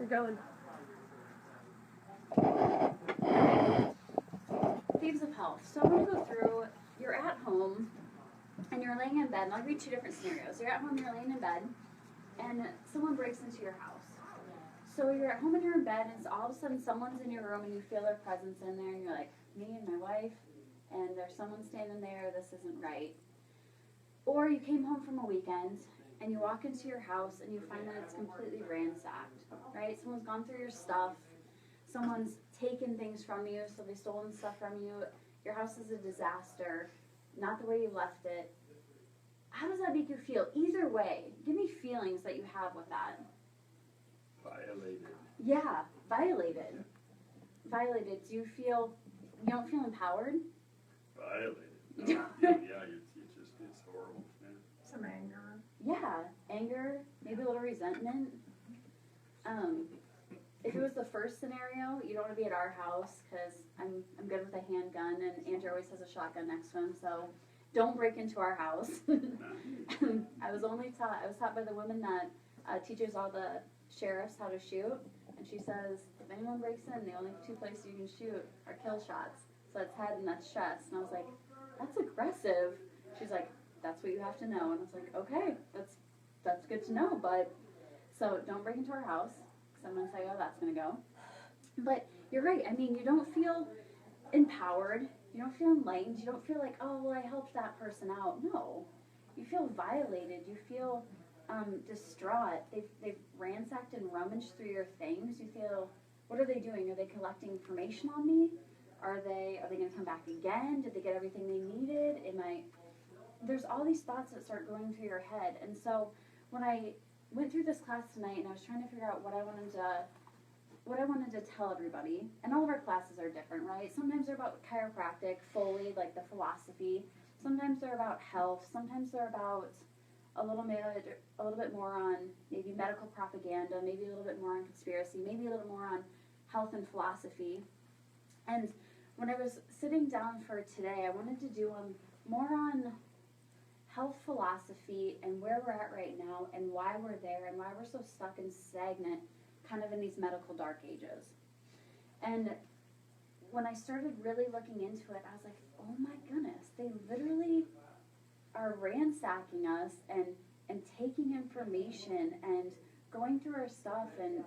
We're going. Thieves of health. So I'm going to go through, you're at home, and you're laying in bed, and I'll read two different scenarios. You're at home, you're laying in bed, and someone breaks into your house. So you're at home and you're in bed, and all of a sudden someone's in your room, and you feel their presence in there, and you're like, me and my wife, and there's someone standing there, this isn't right. Or you came home from a weekend, and you walk into your house, and you find that it's completely ransacked, right? Someone's gone through your stuff, someone's taken things from you, so they've stolen stuff from you, your house is a disaster, not the way you left it. How does that make you feel? Either way, give me feelings that you have with that. Violated. Yeah, violated. Violated. You don't feel empowered? Violated. It's horrible. Yeah. Some anger. Yeah, anger, maybe a little resentment. If it was the first scenario, you don't want to be at our house because I'm good with a handgun, and Andrew always has a shotgun next to him, so don't break into our house. I was taught by the woman that teaches all the sheriffs how to shoot, and she says, if anyone breaks in, the only two places you can shoot are kill shots. So that's head and that's chest. And I was like, that's aggressive. She's like, that's what you have to know. And I was like, okay, that's good to know, but so don't break into our house. I'm going to tell you how that's going to go. But you're right. I mean, you don't feel empowered. You don't feel enlightened. You don't feel like, oh, well, I helped that person out. No. You feel violated. You feel distraught. They've ransacked and rummaged through your things. You feel, what are they doing? Are they collecting information on me? Are they going to come back again? Did they get everything they needed? There's all these thoughts that start going through your head. And so when I went through this class tonight and I was trying to figure out what I wanted to tell everybody, and all of our classes are different, right? Sometimes they're about chiropractic, fully, like the philosophy. Sometimes they're about health. Sometimes they're about a little bit more on maybe medical propaganda, maybe a little bit more on conspiracy, maybe a little more on health and philosophy. And when I was sitting down for today, I wanted to do more on health philosophy and where we're at right now and why we're there and why we're so stuck and stagnant kind of in these medical dark ages. And when I started really looking into it, I was like, oh my goodness, they literally are ransacking us and taking information and going through our stuff and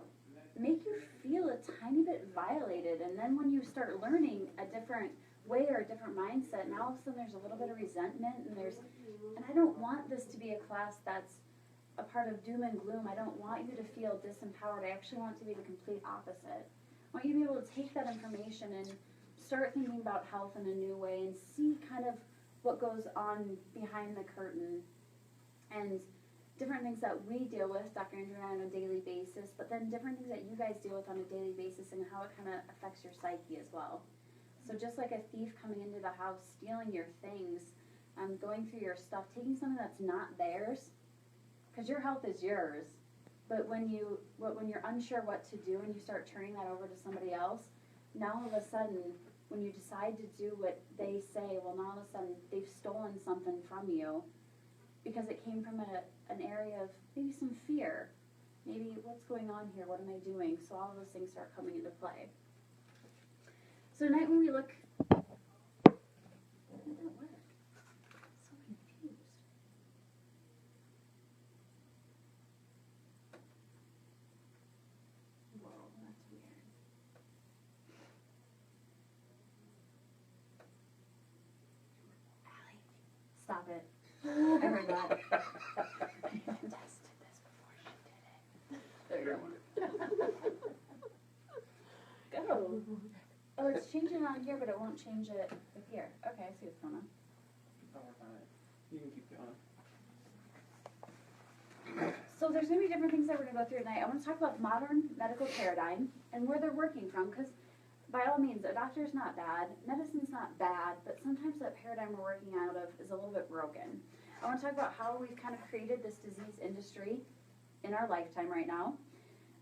make you feel a tiny bit violated. And then when you start learning a different way or a different mindset, now all of a sudden there's a little bit of resentment and I don't want this to be a class that's a part of doom and gloom. I don't want you to feel disempowered. I actually want it to be the complete opposite. I want you to be able to take that information and start thinking about health in a new way and see kind of what goes on behind the curtain and different things that we deal with, Dr. Andrew and I, on a daily basis, but then different things that you guys deal with on a daily basis and how it kind of affects your psyche as well. So just like a thief coming into the house, stealing your things, going through your stuff, taking something that's not theirs, because your health is yours, but when you're unsure what to do and you start turning that over to somebody else, now all of a sudden, when you decide to do what they say, well, now all of a sudden they've stolen something from you because it came from an area of maybe some fear. Maybe, what's going on here? What am I doing? So all of those things start coming into play. So tonight when we look, how did that work? So confused. Whoa, that's weird. Allie, stop it. I heard that. I tested this before she did it. There you go. Go. Oh, it's changing on here, but it won't change it with here. Okay, I see what's going on. I'll work on it. You can keep going. So there's going to be different things that we're going to go through tonight. I want to talk about the modern medical paradigm and where they're working from, because by all means, a doctor's not bad, medicine's not bad, but sometimes that paradigm we're working out of is a little bit broken. I want to talk about how we've kind of created this disease industry in our lifetime right now.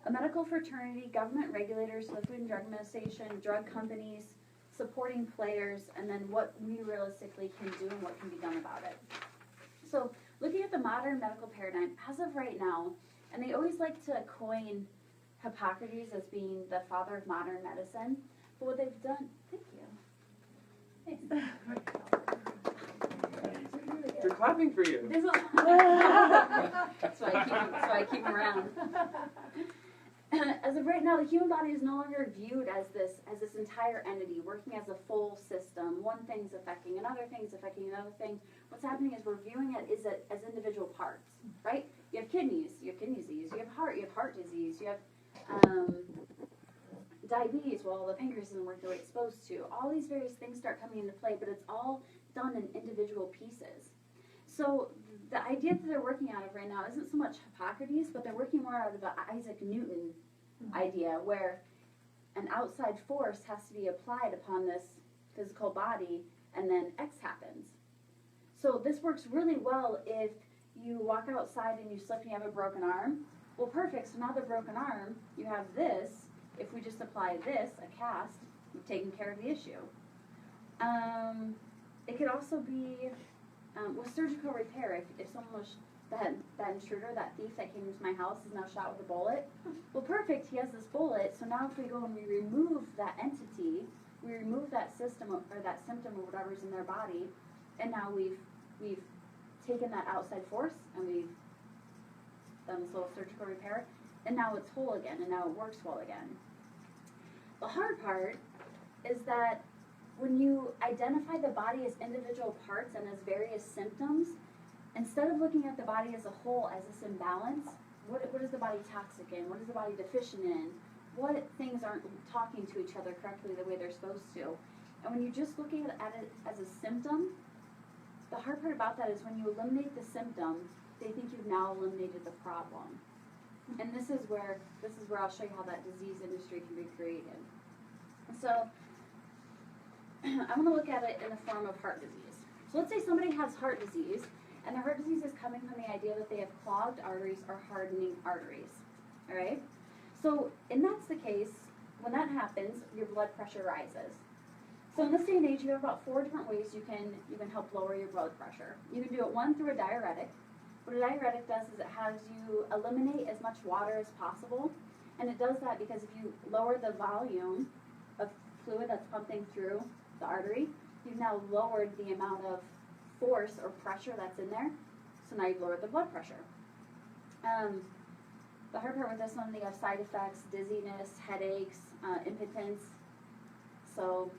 A medical fraternity, government regulators, the Food and Drug Administration, drug companies, supporting players, and then what we realistically can do and what can be done about it. So looking at the modern medical paradigm, as of right now, and they always like to coin Hippocrates as being the father of modern medicine. But what they've done, thank you. Thanks. They're clapping for you. This is- that's why I keep them around. As of right now, the human body is no longer viewed as this entire entity working as a full system. One thing's affecting another thing's affecting another thing. What's happening is we're viewing it as individual parts, right? You have kidney disease. You have heart disease. You have diabetes. Well, the pancreas isn't working the way it's supposed to. All these various things start coming into play, but it's all done in individual pieces. So the idea that they're working out of right now isn't so much Hippocrates, but they're working more out of the Isaac Newton idea, where an outside force has to be applied upon this physical body, and then X happens. So this works really well if you walk outside and you slip and you have a broken arm. Well, perfect. So now the broken arm, you have this. If we just apply this, a cast, we've taken care of the issue. It could also be with surgical repair. If someone was that intruder, that thief that came into my house is now shot with a bullet. Well, perfect. He has this bullet. So now if we go and we remove that entity, we remove that system or that symptom or whatever's in their body, and now we've taken that outside force and we've done this little surgical repair, and now it's whole again, and now it works well again. The hard part is that when you identify the body as individual parts and as various symptoms, instead of looking at the body as a whole as this imbalance, what is the body toxic in? What is the body deficient in? What things aren't talking to each other correctly the way they're supposed to? And when you just look at it as a symptom, the hard part about that is when you eliminate the symptom, they think you've now eliminated the problem. And this is where I'll show you how that disease industry can be created. So I want to look at it in the form of heart disease. So let's say somebody has heart disease, and their heart disease is coming from the idea that they have clogged arteries or hardening arteries. All right? So, and that's the case, when that happens, your blood pressure rises. So in this day and age, you have about 4 different ways you can help lower your blood pressure. You can do it, one, through a diuretic. What a diuretic does is it has you eliminate as much water as possible. And it does that because if you lower the volume of fluid that's pumping through the artery, you've now lowered the amount of force or pressure that's in there. So now you've lowered the blood pressure. The hard part with this one, they have side effects, dizziness, headaches, impotence. So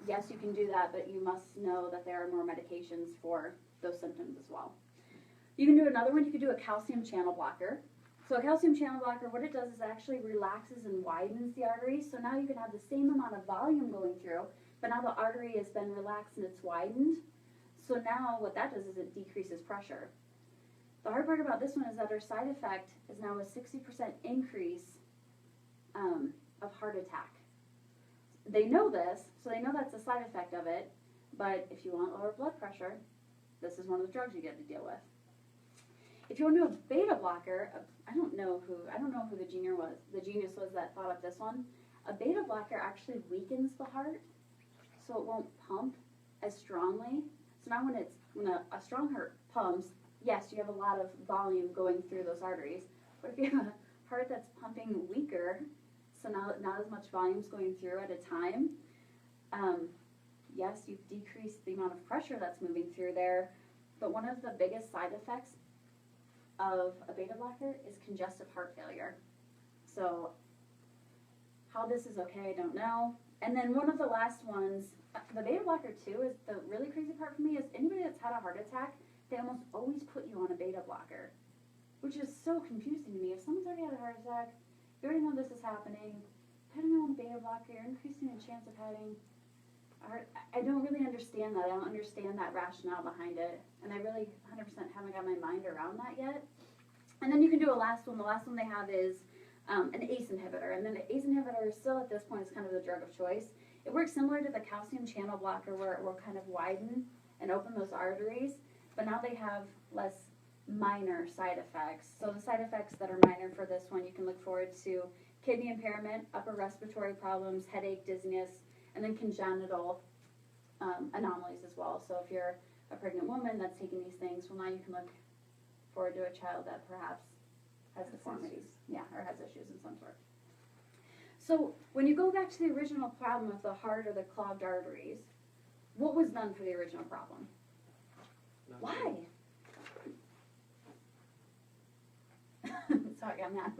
yes, you can do that, but you must know that there are more medications for those symptoms as well. You can do another one. You could do a calcium channel blocker. So a calcium channel blocker, what it does is it actually relaxes and widens the artery. So now you can have the same amount of volume going through, but now the artery has been relaxed and it's widened. So now what that does is it decreases pressure. The hard part about this one is that our side effect is now a 60% increase of heart attack. They know this, so they know that's a side effect of it, but if you want lower blood pressure, this is one of the drugs you get to deal with. If you want to do a beta blocker, I don't know who the genius was that thought up this one. A beta blocker actually weakens the heart, so it won't pump as strongly. So now when a strong heart pumps, yes, you have a lot of volume going through those arteries. But if you have a heart that's pumping weaker, so now not as much volume is going through at a time, yes, you've decreased the amount of pressure that's moving through there. But one of the biggest side effects of a beta blocker is congestive heart failure. So how this is okay, I don't know. And then one of the last ones, the beta blocker too, is the really crazy part for me is anybody that's had a heart attack, they almost always put you on a beta blocker, which is so confusing to me. If someone's already had a heart attack, you already know this is happening, putting them on a beta blocker, you're increasing the chance of having a heart. I don't really understand that. I don't understand that rationale behind it, and I really 100% haven't got my mind around that yet. And then you can do a last one. The last one they have is an ACE inhibitor, and then the ACE inhibitor still at this point is kind of the drug of choice. It works similar to the calcium channel blocker where it will kind of widen and open those arteries, but now they have less minor side effects. So the side effects that are minor for this one, you can look forward to kidney impairment, upper respiratory problems, headache, dizziness, and then congenital anomalies as well. So if you're a pregnant woman that's taking these things, well, now you can look forward to a child that perhaps has deformities, or has issues in some sort. So when you go back to the original problem of the heart or the clogged arteries, what was done for the original problem? Why? Sorry, I'm mad.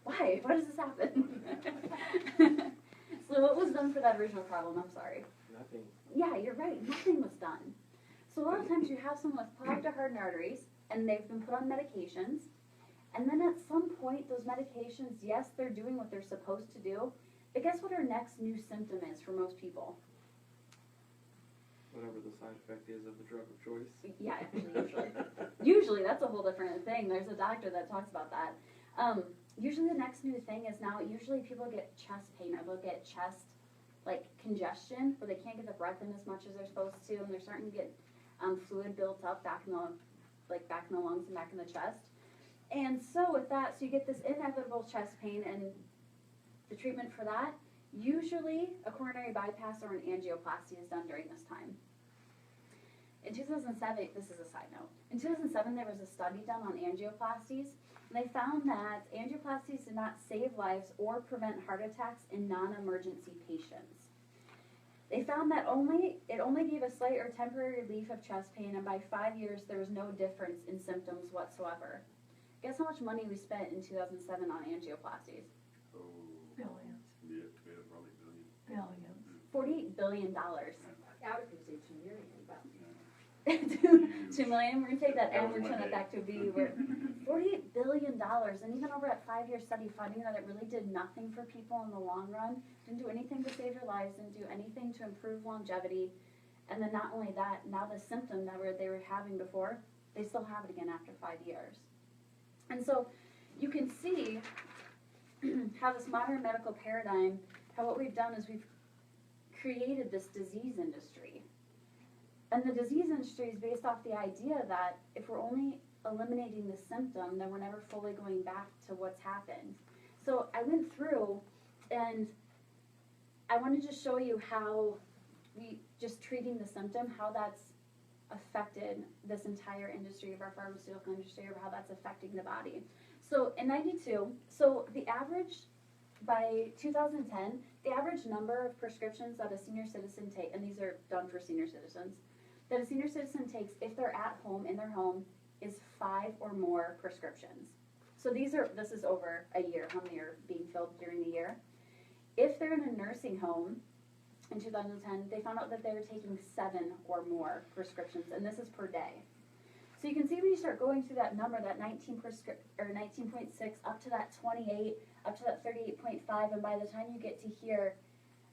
Why? Why does this happen? So what was done for that original problem? I'm sorry. Nothing. Yeah, you're right. Nothing was done. So a lot of times you have someone with clogged or hardened arteries, and they've been put on medications, and then at some point those medications, yes, they're doing what they're supposed to do, but guess what our next new symptom is for most people? Whatever the side effect is of the drug of choice. Yeah, actually, usually that's a whole different thing. There's a doctor that talks about that. Usually the next new thing is now usually people get chest pain or they'll get chest like congestion where they can't get the breath in as much as they're supposed to, and they're starting to get fluid built up back in the lungs and back in the chest. And so with that, so you get this inevitable chest pain, and the treatment for that, usually a coronary bypass or an angioplasty is done during this time. In 2007, this is a side note, in 2007 there was a study done on angioplasties, and they found that angioplasties did not save lives or prevent heart attacks in non-emergency patients. They found that it only gave a slight or temporary relief of chest pain, and by 5 years there was no difference in symptoms whatsoever. Guess how much money we spent in 2007 on angioplasties? Oh, Billions. yeah, probably billion. Billions. $48 billion. I was gonna say 2 million, but. $2 million. We're gonna take that and we're turning it back to a B. We're $48 billion, and even over that 5-year study, finding that it really did nothing for people in the long run, didn't do anything to save their lives, didn't do anything to improve longevity, and then not only that, now the symptom that they were having before, they still have it again after 5 years. And so you can see how this modern medical paradigm, how what we've done is we've created this disease industry. And the disease industry is based off the idea that if we're only eliminating the symptom, then we're never fully going back to what's happened. So I went through and I wanted to show you how we just treating the symptom, how that's affected this entire industry of our pharmaceutical industry, or how that's affecting the body. So in 92, so the average, by 2010, the average number of prescriptions that a senior citizen takes, and these are done for senior citizens, that a senior citizen takes if they're at home, in their home, is 5 or more prescriptions. So this is over a year, how many are being filled during the year. If they're in a nursing home, in 2010, they found out that they were taking 7 or more prescriptions, and this is per day. So you can see when you start going through that number, that 19.6 up to that 28, up to that 38.5, and by the time you get to here,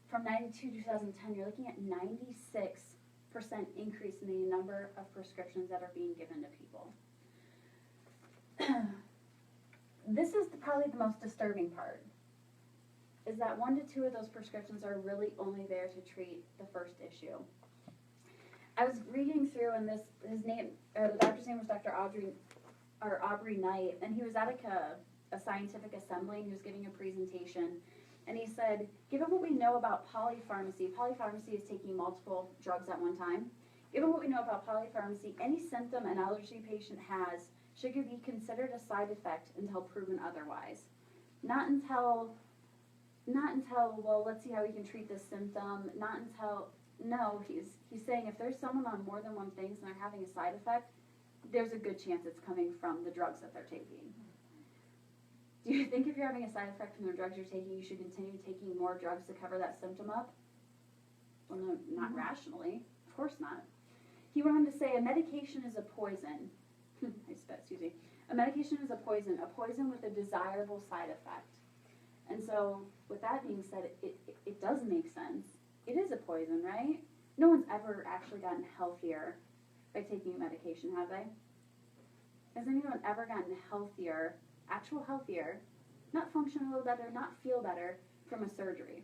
from 92 to 2010, you're looking at 96% increase in the number of prescriptions that are being given to people. This is probably the most disturbing part, is that 1 to 2 of those prescriptions are really only there to treat the first issue. I was reading through, and the doctor's name was Dr. Aubrey Knight, and he was at a scientific assembly, and he was giving a presentation, and he said, given what we know about polypharmacy is taking multiple drugs at one time, given what we know about polypharmacy, any symptom an allergy patient has should be considered a side effect until proven otherwise. Not until, well, let's see how we can treat this symptom, no, he's saying if there's someone on more than one thing and they're having a side effect, there's a good chance it's coming from the drugs that they're taking. Do you think if you're having a side effect from the drugs you're taking, you should continue taking more drugs to cover that symptom up? Well, no, not rationally. Of course not. He went on to say a medication is a poison. A medication is a poison with a desirable side effect. And so, with that being said, it does make sense. It is a poison, right? No one's ever actually gotten healthier by taking a medication, have they? Has anyone ever gotten healthier, actual healthier, not function a little better, not feel better from a surgery?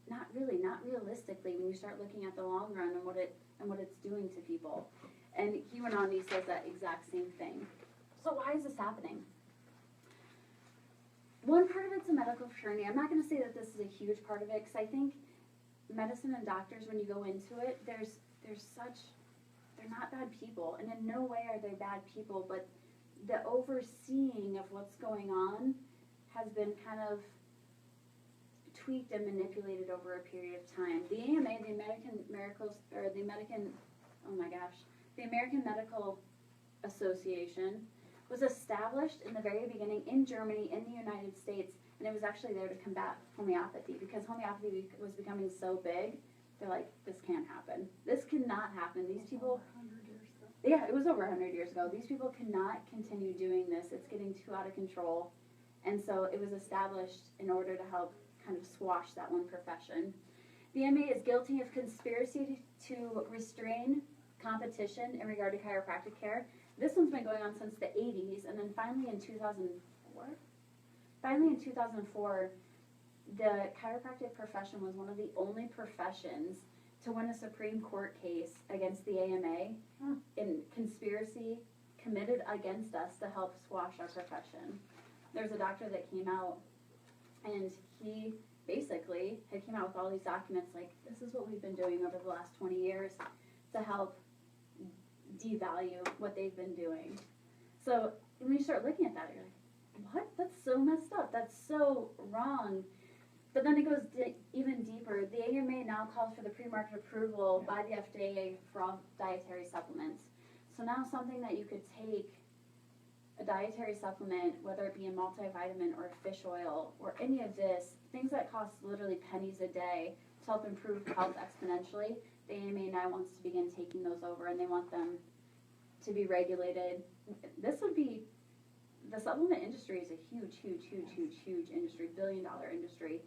Not really, not realistically when you start looking at the long run and what it's doing to people. And he went on and he says that exact same thing. So why is this happening? One part of it's a medical fraternity. I'm not going to say that this is a huge part of it, because I think medicine and doctors, when you go into it, they're not bad people, and in no way are they bad people, but the overseeing of what's going on has been kind of tweaked and manipulated over a period of time. The AMA, the American Medical Association, was established in the very beginning in Germany, in the United States, and it was actually there to combat homeopathy, because homeopathy was becoming so big. They're like, this can't happen. This cannot happen. These people, 100 years ago. yeah, it was over 100 years ago. These people cannot continue doing this. It's getting too out of control. And so it was established in order to help kind of squash that one profession. The AMA is guilty of conspiracy to restrain competition in regard to chiropractic care. This one's been going on since the 80s, and then finally in 2004, the chiropractic profession was one of the only professions to win a Supreme Court case against the AMA in conspiracy committed against us to help squash our profession. There's a doctor that came out, and he basically had came out with all these documents like, this is what we've been doing over the last 20 years to help devalue what they've been doing. So when you start looking at that, you're like, what? That's so messed up. That's so wrong. But then it goes even deeper. The AMA now calls for the pre-market approval by the FDA for all dietary supplements. So now something that you could take, a dietary supplement, whether it be a multivitamin or a fish oil or any of this, things that cost literally pennies a day to help improve health exponentially, the AMA now wants to begin taking those over, and they want them to be regulated. This would be, the supplement industry is a huge industry, billion-dollar industry.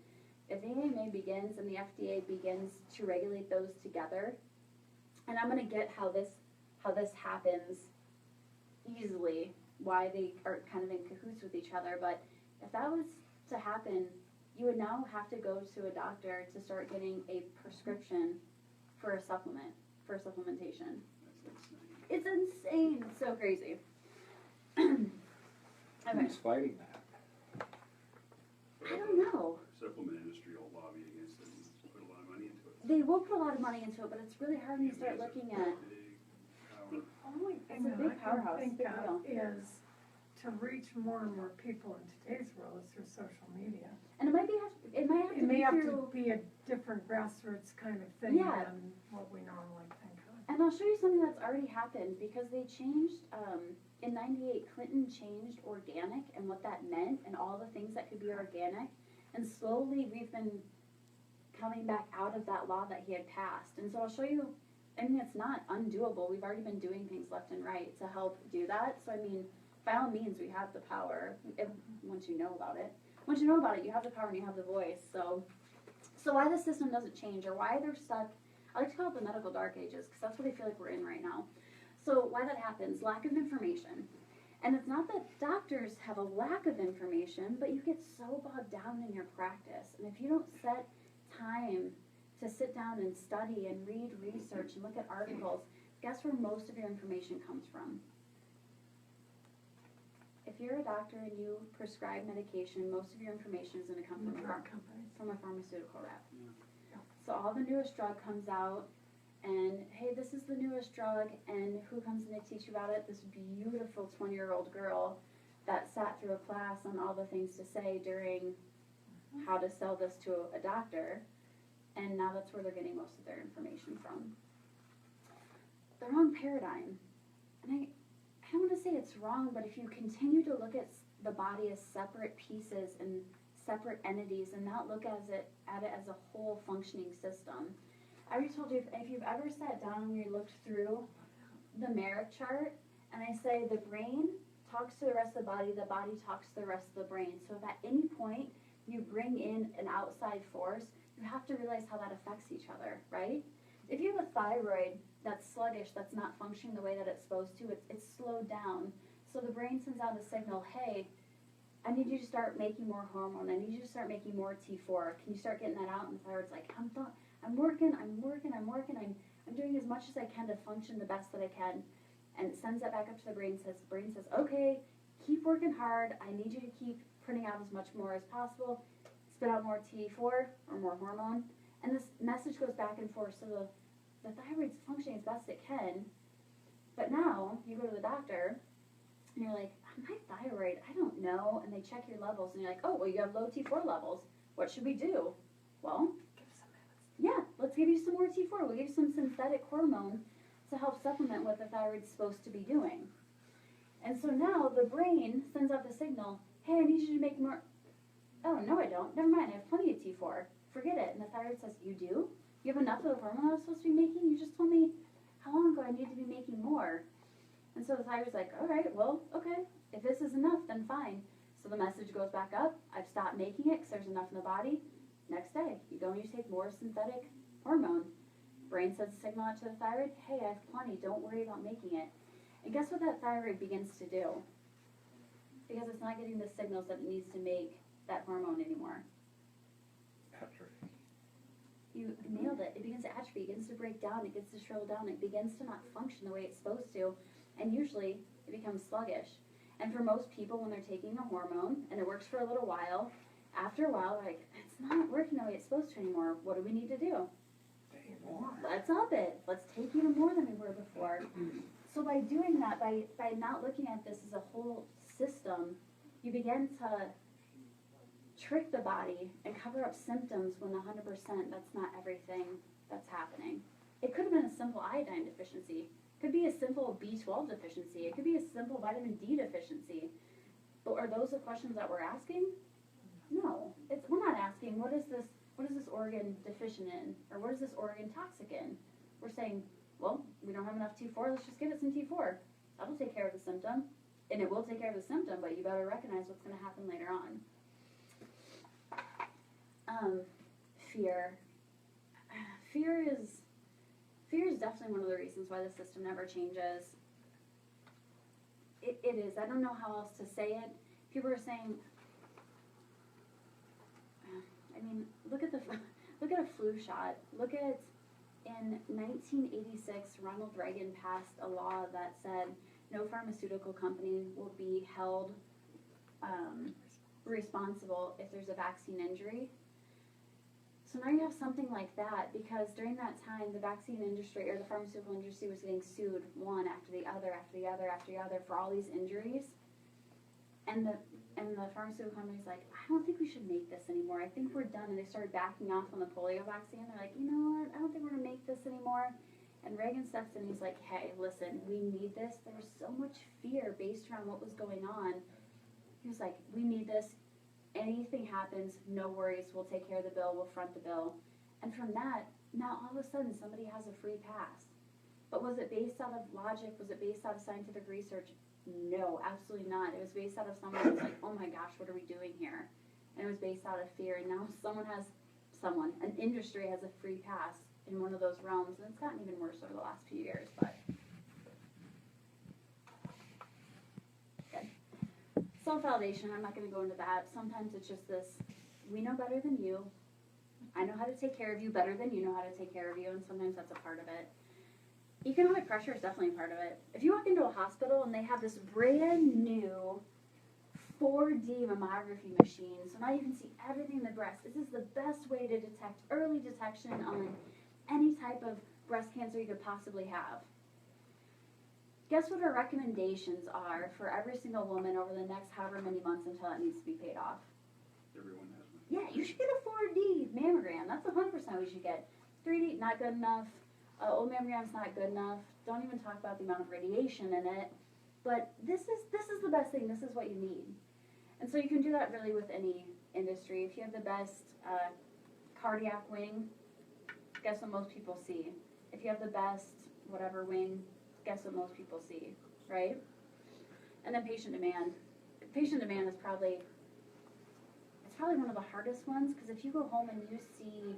If the AMA begins and the FDA begins to regulate those together, and I'm going to get how this happens easily, why they are kind of in cahoots with each other, but if that was to happen, you would now have to go to a doctor to start getting a prescription for a supplement, for supplementation. It's insane. It's so crazy. Okay. Who's fighting that? I don't know. Supplement industry will lobby against it and put a lot of money into it. They will put a lot of money into it, but it's really hard when you start It's a looking at. big power. The only thing It's a that big I powerhouse, can think big of deal. is to reach more and more people in today's world is through social media. And it might have to It may be have through. to be a different grassroots kind of thing Yeah. than what we normally think of. And I'll show you something that's already happened, because they changed, in '98, Clinton changed organic and what that meant and all the things that could be organic. And slowly we've been coming back out of that law that he had passed. And so I'll show you, I mean, it's not undoable. We've already been doing things left and right to help do that. So I mean, by all means, we have the power, once you know about it. Once you know about it, you have the power and you have the voice. So why the system doesn't change, or why they're stuck, I like to call it the medical dark ages, because that's what I feel like we're in right now. So why that happens, lack of information. And it's not that doctors have a lack of information, but you get so bogged down in your practice. And if you don't set time to sit down and study and read research and look at articles, guess where most of your information comes from? If you're a doctor and you prescribe medication, most of your information is going to come from Drug companies. from a pharmaceutical rep. Yeah. So all the newest drug comes out, and hey, this is the newest drug, and who comes in to teach you about it? This beautiful 20-year-old girl that sat through a class on all the things to say during how to sell this to a doctor, and now that's where they're getting most of their information from. The wrong paradigm. And I don't want to say it's wrong, but if you continue to look at the body as separate pieces and separate entities and not look at it as a whole functioning system. I already told you, if you've ever sat down and you looked through the Merrick chart, and I say the brain talks to the rest of the body talks to the rest of the brain. So if at any point you bring in an outside force, you have to realize how that affects each other, right? If you have a thyroid that's sluggish, that's not functioning the way that it's supposed to, it's slowed down. So the brain sends out a signal, hey, I need you to start making more hormone. I need you to start making more T4. Can you start getting that out? And the thyroid's like, I'm working. I'm doing as much as I can to function the best that I can. And it sends that back up to the brain. The brain says, okay, keep working hard. I need you to keep putting out as much more as possible. Spit out more T4 or more hormone. And this message goes back and forth. So the thyroid's functioning as best it can. But now you go to the doctor and you're like, my thyroid, I don't know. And they check your levels and you're like, oh, well, you have low T4 levels. What should we do? Well, yeah, let's give you some more T4. We'll give you some synthetic hormone to help supplement what the thyroid's supposed to be doing. And so now the brain sends out the signal, hey, I need you to make more. Oh, no, I don't. Never mind. I have plenty of T4. Forget it. And the thyroid says, you do? You have enough of the hormone I was supposed to be making? You just told me how long ago I need to be making more. And so the thyroid's like, all right, well, okay. If this is enough, then fine. So the message goes back up. I've stopped making it because there's enough in the body. Next day, you go and you take more synthetic hormone. Brain sends a signal out to the thyroid, hey, I have plenty. Don't worry about making it. And guess what that thyroid begins to do? Because it's not getting the signals that it needs to make that hormone anymore. Atrophy. You nailed it. It begins to atrophy. It begins to break down. It gets to shrivel down. It begins to not function the way it's supposed to. And usually, it becomes sluggish. And for most people, when they're taking a hormone, and it works for a little while, after a while, they're like, it's not working the way it's supposed to anymore. What do we need to do? Let's up it. Let's take even more than we were before. So by doing that, by not looking at this as a whole system, you begin to trick the body and cover up symptoms when 100% that's not everything that's happening. It could have been a simple iodine deficiency. It could be a simple B12 deficiency. It could be a simple vitamin D deficiency. But are those the questions that we're asking? No. We're not asking, what is this organ deficient in? Or what is this organ toxic in? We're saying, well, we don't have enough T4, let's just give it some T4. That'll take care of the symptom. And it will take care of the symptom, but you better recognize what's going to happen later on. Fear. Fear is definitely one of the reasons why the system never changes. It is. I don't know how else to say it. People are saying, I mean, look at a flu shot. Look at, in 1986, Ronald Reagan passed a law that said no pharmaceutical company will be held responsible if there's a vaccine injury. So now you have something like that, because during that time, the vaccine industry or the pharmaceutical industry was getting sued one after the other, after the other, after the other for all these injuries. And the pharmaceutical company's like, I don't think we should make this anymore. I think we're done. And they started backing off on the polio vaccine. They're like, you know what? I don't think we're going to make this anymore. And Reagan steps in. He's like, hey, listen, we need this. There was so much fear based around what was going on. He was like, we need this. Anything happens, no worries. We'll take care of the bill. We'll front the bill. And from that, now all of a sudden somebody has a free pass. But was it based out of logic? Was it based out of scientific research? No, absolutely not. It was based out of someone who's like, oh my gosh, what are we doing here? And it was based out of fear. And now an industry has a free pass in one of those realms. And it's gotten even worse over the last few years. But good. Self-validation, I'm not going to go into that. Sometimes it's just this, we know better than you. I know how to take care of you better than you know how to take care of you. And sometimes that's a part of it. Economic pressure is definitely a part of it. If you walk into a hospital and they have this brand new 4D mammography machine, so now you can see everything in the breast. This is the best way to detect early detection on any type of breast cancer you could possibly have. Guess what our recommendations are for every single woman over the next however many months until that needs to be paid off? Everyone has one. Yeah, you should get a 4D mammogram. That's 100% we should get. 3D, not good enough. Old mammogram's not good enough. Don't even talk about the amount of radiation in it. But this is the best thing. This is what you need. And so you can do that really with any industry. If you have the best cardiac wing, guess what most people see. If you have the best whatever wing, guess what most people see, right? And then patient demand. Patient demand is probably one of the hardest ones, because if you go home and you see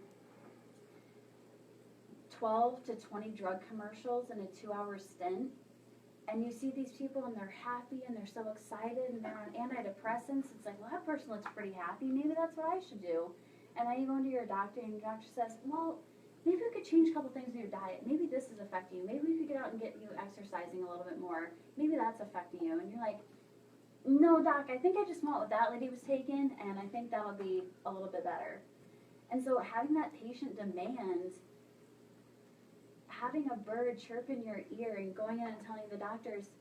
12 to 20 drug commercials in a 2-hour stint, and you see these people and they're happy and they're so excited and they're on antidepressants, it's like, well, that person looks pretty happy. Maybe that's what I should do. And then you go into your doctor and your doctor says, well, maybe we could change a couple things in your diet. Maybe this is affecting you. Maybe we could get out and get you exercising a little bit more. Maybe that's affecting you. And you're like, no, doc, I think I just want what that lady was taking, and I think that'll be a little bit better. And so having that patient demand, having a bird chirp in your ear and going in and telling the doctors,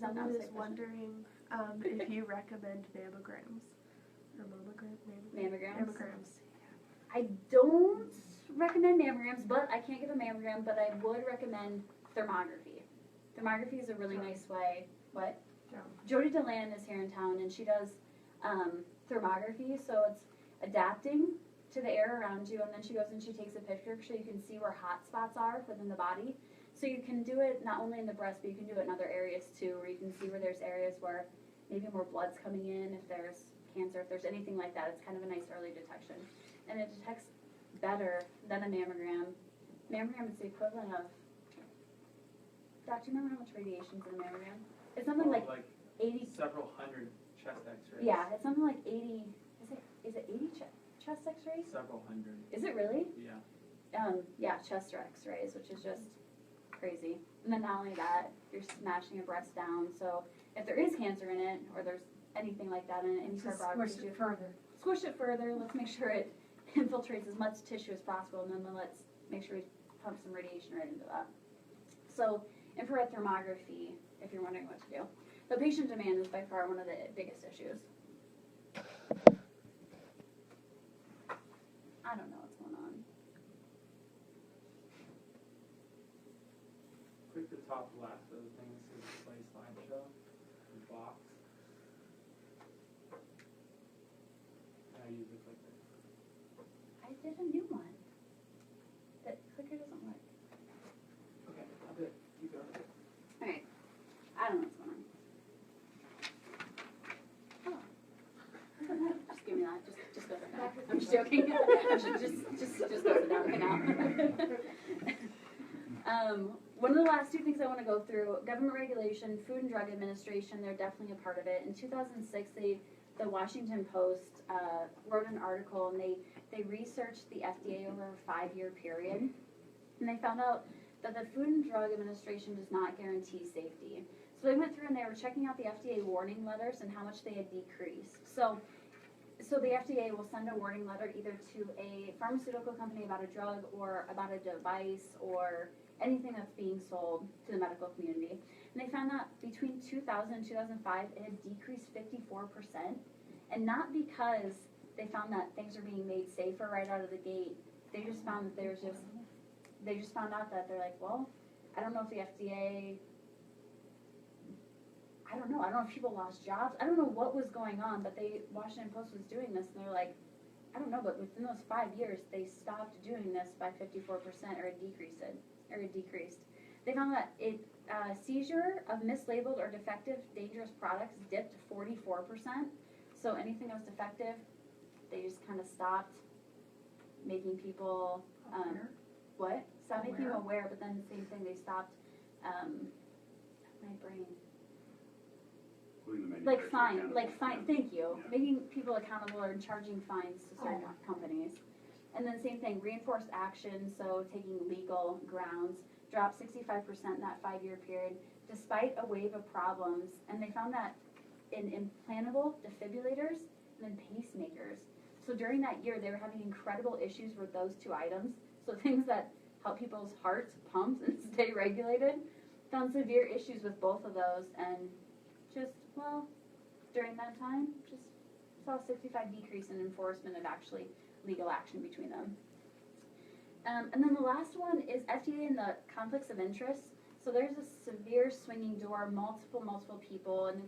Does that Someone answer is your question? wondering if you recommend mammograms. Or mammograms. I don't recommend mammograms, but I can't give a mammogram, but I would recommend thermography. Thermography is a really nice way. What? Jody DeLand is here in town, and she does thermography, so it's adapting to the air around you, and then she goes and she takes a picture so you can see where hot spots are within the body. So you can do it not only in the breast, but you can do it in other areas too, where you can see where there's areas where maybe more blood's coming in, if there's cancer, if there's anything like that. It's kind of a nice early detection. And it detects better than a mammogram. Mammogram is the equivalent of, Doc, do you remember how much radiation's in a mammogram? It's something like 80, several hundred chest x-rays. yeah, it's something like 80, is it 80 chest x-rays? Several hundred, Is it really? yeah. Yeah, chest x-rays, which is just crazy. And then not only that, you're smashing your breast down, so if there is cancer in it, or there's anything like that in it, any Just fibrosis, squish it further. squish it further, let's make sure it infiltrates as much tissue as possible, and then let's make sure we pump some radiation right into that. So, infrared thermography, if you're wondering what to do. The patient demand is by far one of the biggest issues. I don't know what's going on. Click the top left of the thing that says play slideshow, the box. Now use the clicker. I did a new one. The clicker doesn't work. Okay, I'll do it. You go. Alright. I don't know what's going on. Oh. Just give me that. Just go sit down. I'm just joking. I should just go sit down right now. One of the last two things I want to go through, government regulation, Food and Drug Administration, they're definitely a part of it. In 2006, the Washington Post wrote an article, and they researched the FDA over a 5-year period, and they found out that the Food and Drug Administration does not guarantee safety. So they went through and they were checking out the FDA warning letters and how much they had decreased. So the FDA will send a warning letter either to a pharmaceutical company about a drug or about a device or anything that's being sold to the medical community. And they found that between 2000 and 2005, it had decreased 54%. And not because they found that things are being made safer right out of the gate. They just found that they just found out that they're like, well, I don't know if the FDA, I don't know if people lost jobs. I don't know what was going on, but Washington Post was doing this, and they're like, I don't know, but within those 5 years, they stopped doing this by 54%, or it decreased. They found that seizure of mislabeled or defective dangerous products dipped to 44%. So anything that was defective, they just kind of stopped making people, Stop making people aware, but then the same thing, they stopped, my brain. Thank you. Yeah. Making people accountable or charging fines to certain companies. And then same thing, reinforced action, so taking legal grounds, dropped 65% in that 5-year period, despite a wave of problems. And they found that in implantable defibrillators and in pacemakers. So during that year, they were having incredible issues with those two items. So things that help people's hearts pump and stay regulated, found severe issues with both of those, and during that time, just saw a 65 decrease in enforcement of actually legal action between them. And then the last one is FDA and the conflicts of interest. So there's a severe swinging door, multiple people, and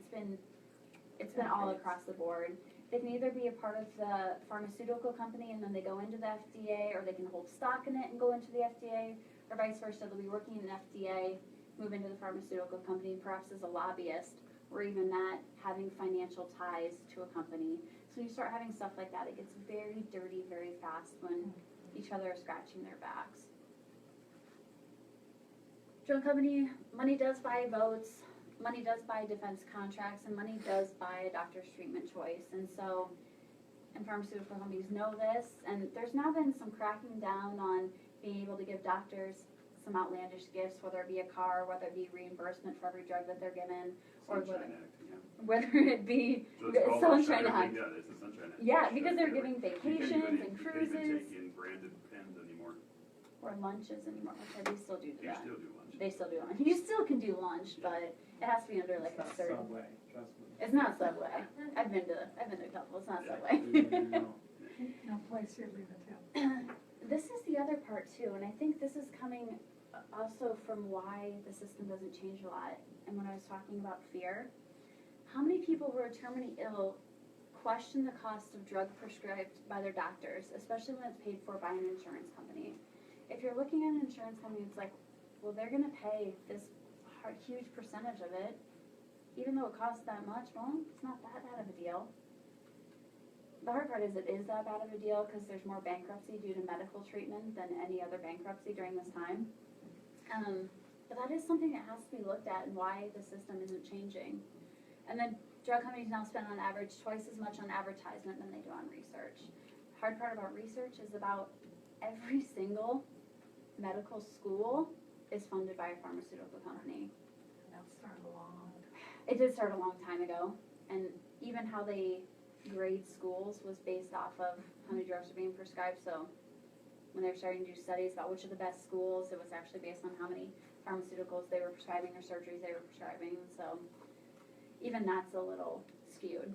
it's been all across the board. They can either be a part of the pharmaceutical company and then they go into the FDA, or they can hold stock in it and go into the FDA, or vice versa. They'll be working in an FDA, move into the pharmaceutical company, perhaps as a lobbyist, or even that, having financial ties to a company. So when you start having stuff like that, it gets very dirty very fast when each other are scratching their backs. Drug company, money does buy votes, money does buy defense contracts, and money does buy a doctor's treatment choice. And so, and pharmaceutical companies know this, and there's now been some cracking down on being able to give doctors some outlandish gifts, whether it be a car, whether it be reimbursement for every drug that they're given, or whether it be Sunshine Act. Yeah, it's the Sunshine Act. Yeah, because they're giving vacations and You cruises. can't even take in branded pens anymore. Or lunches anymore, which I do still do You that. still do lunches. They still do lunch. You still can do lunch, but it has to be under like It's a not certain. Subway, trust me. It's not Subway. I've been to a couple. It's not Subway. No. No place you'd leave it to. This is the other part too, and I think this is coming also from why the system doesn't change a lot. And when I was talking about fear, how many people who are terminally ill question the cost of drug prescribed by their doctors, especially when it's paid for by an insurance company? If you're looking at an insurance company, it's like, well, they're going to pay this huge percentage of it, even though it costs that much. Well, it's not that bad of a deal. The hard part is it is that bad of a deal because there's more bankruptcy due to medical treatment than any other bankruptcy during this time. But that is something that has to be looked at and why the system isn't changing. And then drug companies now spend on average twice as much on advertisement than they do on research. The hard part about research is about every single medical school is funded by a pharmaceutical company. And that started a long It did start a long time ago, and even how they grade schools was based off of how many drugs are being prescribed. So when they were starting to do studies about which are the best schools, it was actually based on how many pharmaceuticals they were prescribing or surgeries they were prescribing. So even that's a little skewed.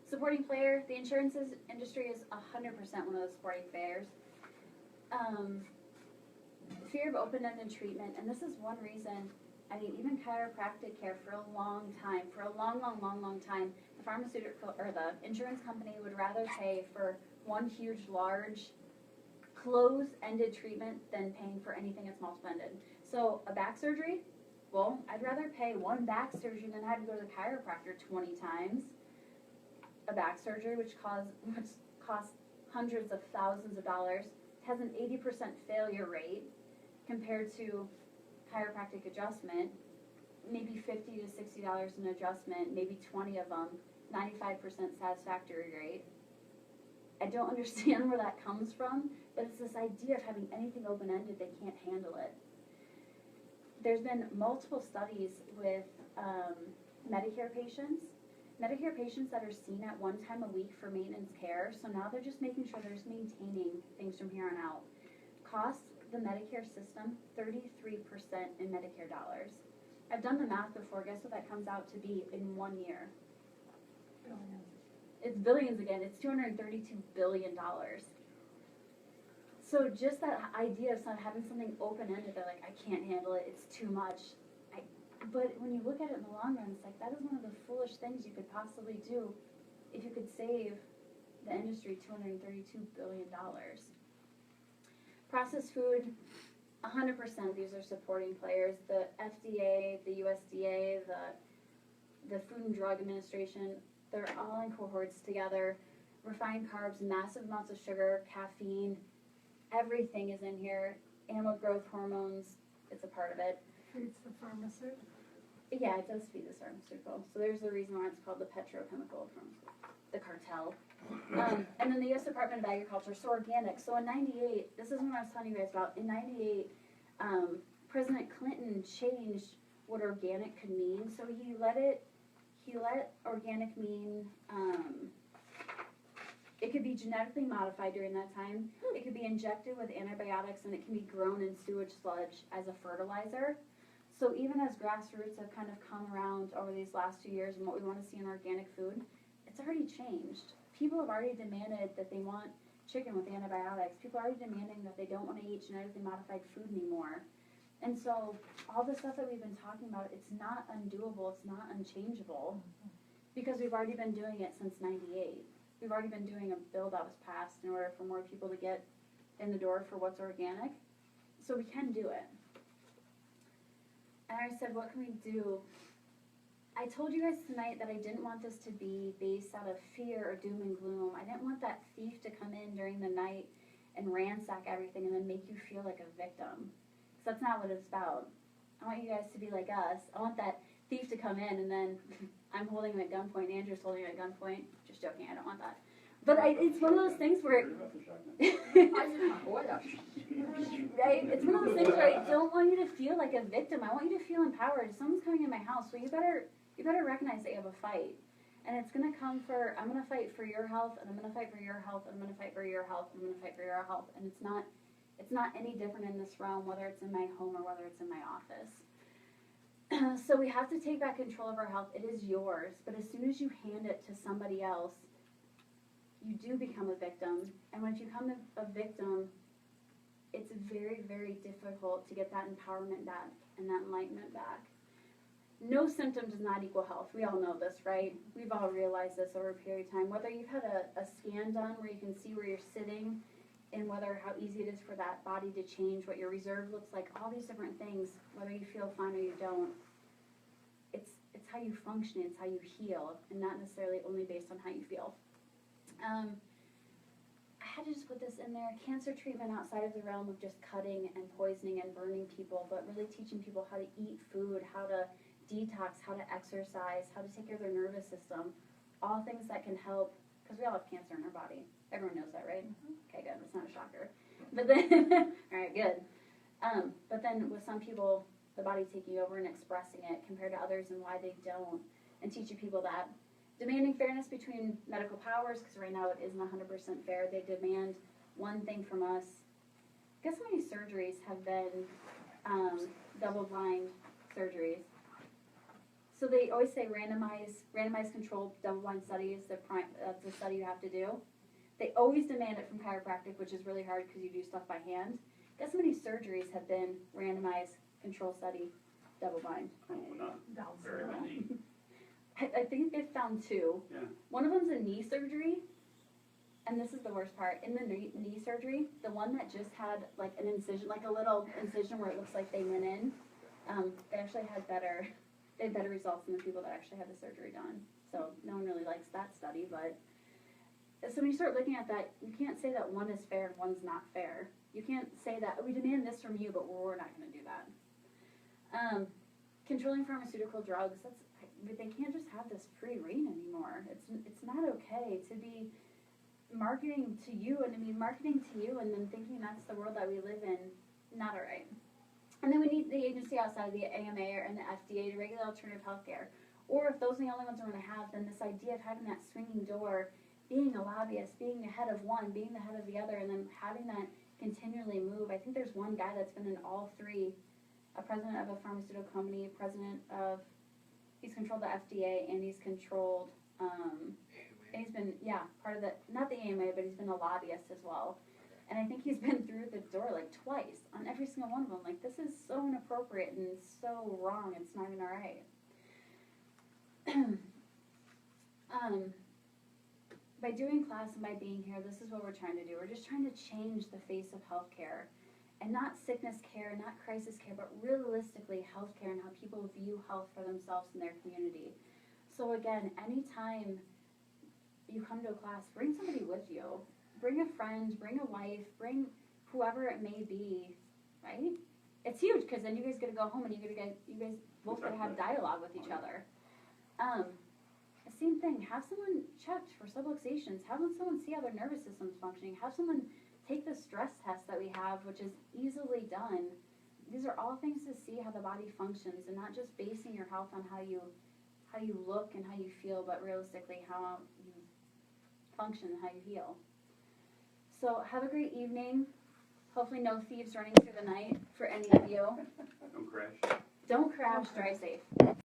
Supporting player, the insurance industry is 100% one of the supporting players. Fear of open-ended treatment, and this is one reason, I mean, even chiropractic care for a long time, the pharmaceutical, or the insurance company would rather pay for one huge, large, closed-ended treatment than paying for anything that's multiple-ended. So, a back surgery, well, I'd rather pay one back surgery than have to go to the chiropractor 20 times. A back surgery, which costs hundreds of thousands of dollars, has an 80% failure rate compared to chiropractic adjustment, maybe $50 to $60 an adjustment, maybe 20 of them, 95% satisfactory rate. I don't understand where that comes from, but it's this idea of having anything open-ended, they can't handle it. There's been multiple studies with Medicare patients that are seen at one time a week for maintenance care, so now they're just making sure they're just maintaining things from here on out. Costs the Medicare system 33% in Medicare dollars. I've done the math before. Guess what that comes out to be in 1 year? billions. It's billions again. It's $232 billion. So just that idea of having something open-ended, they're like, I can't handle it. It's too much. But when you look at it in the long run, it's like that is one of the foolish things you could possibly do if you could save the industry $232 billion. Processed food, 100% these are supporting players. The FDA, the USDA, the Food and Drug Administration, they're all in cohorts together. Refined carbs, massive amounts of sugar, caffeine, everything is in here. Animal growth hormones, it's a part of it. Feeds the pharmaceutical. Yeah, it does feed the pharmaceutical. So there's the reason why it's called the petrochemical from the cartel. And then the U.S. Department of Agriculture, so organic. So in 98, this is what I was telling you guys about. In 98, President Clinton changed what organic could mean. So he let organic mean, it could be genetically modified during that time. It could be injected with antibiotics, and it can be grown in sewage sludge as a fertilizer. So even as grassroots have kind of come around over these last 2 years and what we want to see in organic food, it's already changed. People have already demanded that they want chicken with antibiotics. People are already demanding that they don't want to eat genetically modified food anymore. And so all the stuff that we've been talking about, it's not undoable, it's not unchangeable, because we've already been doing it since 98. We've already been doing a bill that was passed in order for more people to get in the door for what's organic. So we can do it. And I said, what can we do? I told you guys tonight that I didn't want this to be based out of fear or doom and gloom. I didn't want that thief to come in during the night and ransack everything and then make you feel like a victim. Because that's not what it's about. I want you guys to be like us. I want that thief to come in and then I'm holding him at gunpoint, Andrew's holding him at gunpoint. Just joking, I don't want that. But it's one of those things where right? It's one of those things where I don't want you to feel like a victim. I want you to feel empowered. If someone's coming in my house, well, you better recognize that you have a fight. And it's going to come I'm going to fight for your health, and I'm going to fight for your health, and I'm going to fight for your health, and I'm going to fight for your health. And it's not It's not any different in this realm, whether it's in my home or whether it's in my office. So we have to take back control of our health. It is yours, but as soon as you hand it to somebody else, you do become a victim. And when you become a victim, it's very, very difficult to get that empowerment back and that enlightenment back. No symptom does not equal health. We all know this, right? We've all realized this over a period of time. Whether you've had a scan done where you can see where you're sitting and whether how easy it is for that body to change, what your reserve looks like, all these different things, whether you feel fine or you don't, it's how you function, it's how you heal, and not necessarily only based on how you feel. I had to just put this in there. Cancer treatment outside of the realm of just cutting and poisoning and burning people, but really teaching people how to eat food, how to detox, how to exercise, how to take care of their nervous system. All things that can help, because we all have cancer in our body. Everyone knows that, right? Okay, good. That's not a shocker. But then, all right, good. But then with some people, the body taking over and expressing it compared to others and why they don't, and teaching people that. Demanding fairness between medical powers, because right now it isn't 100% fair. They demand one thing from us. Guess how many surgeries have been double-blind surgeries? So they always say randomized controlled double-blind study is the study you have to do. They always demand it from chiropractic, which is really hard because you do stuff by hand. Guess how many surgeries have been randomized control study double-blind? Oh, not very many. I think they found 2. Yeah. One of them's a knee surgery, and this is the worst part. In the knee surgery, the one that just had like an incision, like a little incision where it looks like they went in, they actually had better results than the people that actually had the surgery done. So no one really likes that study, but so when you start looking at that, you can't say that one is fair and one's not fair. You can't say that we demand this from you, but we're not going to do that. Controlling pharmaceutical drugs, they can't just have this free reign anymore. It's not okay to be marketing to you and then thinking that's the world that we live in. Not all right. And then we need the agency outside of the AMA and the FDA to regulate alternative healthcare. Or if those are the only ones we're going to have, then this idea of having that swinging door, being a lobbyist, being the head of one, being the head of the other, and then having that continually move. I think there's one guy that's been in all 3, a president of a pharmaceutical company, he's controlled the FDA, and he's controlled, and he's been, part of the, not the AMA, but he's been a lobbyist as well. And I think he's been through the door like twice on every single one of them. Like, this is so inappropriate and so wrong, it's not even alright. By doing class and by being here, this is what we're trying to do. We're just trying to change the face of healthcare. And not sickness care, not crisis care, but realistically healthcare and how people view health for themselves and their community. So again, anytime you come to a class, bring somebody with you. Bring a friend, bring a wife, bring whoever it may be, right? It's huge because then you guys get to go home and you guys both get to have dialogue with each other. Same thing, have someone checked for subluxations, have someone see how their nervous system's functioning, have someone take the stress test that we have, which is easily done. These are all things to see how the body functions and not just basing your health on how you look and how you feel, but realistically how you function and how you heal. So have a great evening. Hopefully no thieves running through the night for any of you. Don't crash. Don't crash, drive safe.